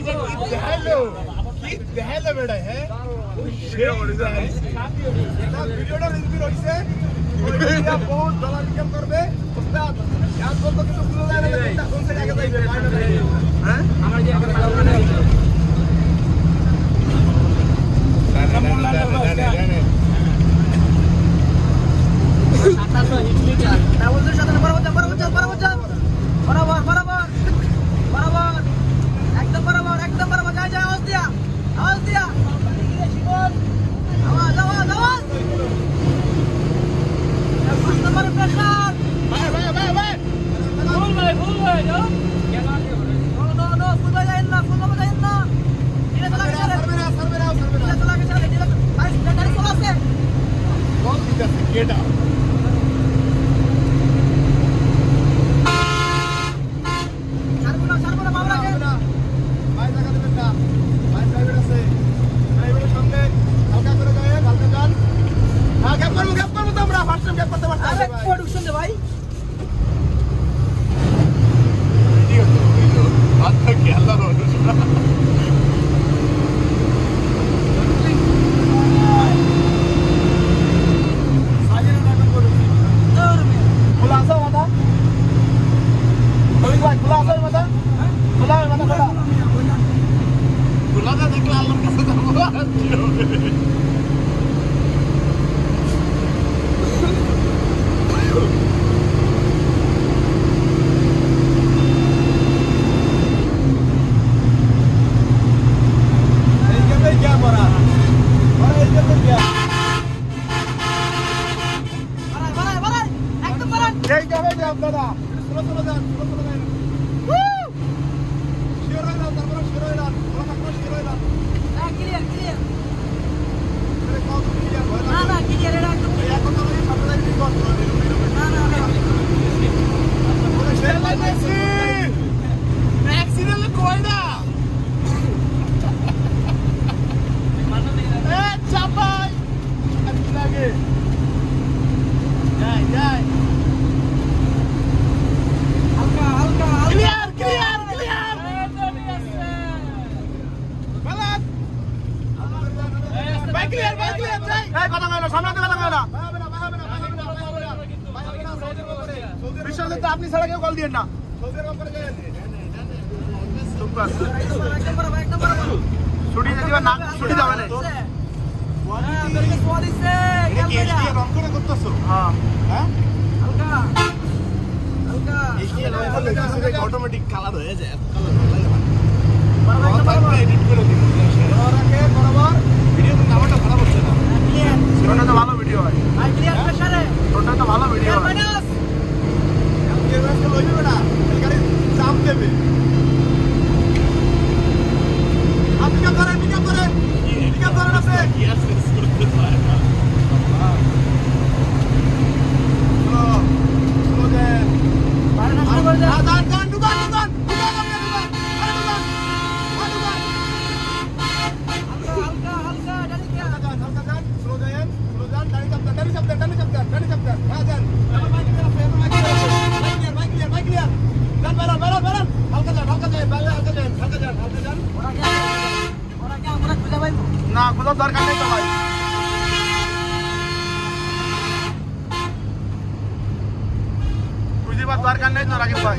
hello hello बेटा है ভিডিওটা রিভিউ হইছে ওইটা বহুত ডলার ইনকাম করবে উস্তাদ কাজ করতে কিছু ভুলে যায় না এটা কোন সাইডে আগে যাইবে হ্যাঁ আমার যে একটা লাগা নাই সাতাশো হিট মিটার না বলতে সাথে বরাবর একদম বরাবর যায় আওয়াজ দিয়া আওয়াজ কাস্টমার প্রেসার ভাই ফুল ভাই যাও নো ফুল ভাই যাইন না এটা তো লাগে সারে এটা ভাই গাড়ি চলাছে কোন দিকে কেডা সারবো না বাবা লাগে ভাই টাকা দেবেন না ভাই প্রাইভেট আছে প্রাইভেটের সঙ্গে হালকা করে যায় হালকা যান হ্যাঁ গ্যাপ করবো তো আমরা ফার্স্ট টাইম গ্যাপ করতে পারতাম আরে প্রোডাকশন দে ভাই ভিডিও আচ্ছা কি আল্লাহ রহমত সাইয়ের নাটক করে খোলা আছে মাথা খোলা আছে মাথা খোলা খোলা দেখলে আল্লাহর কাছে যাবো আপনি ছাড়া কেউ কল দিয়েন না ছুটি যদি না ছুটি যাবে না অটোমেটিক কালার হয়ে যায় ভিডিও তো নামটা খারাপ হচ্ছে না ওটা তো ভালো ভিডিও হয় ওটা তো ভালো ভিডিও হয় চাপ দেবে আপনি করেন আছে না কোনো দরকার নেই তো ভাই বুঝিবার দরকার নেই তো রাকিব ভাই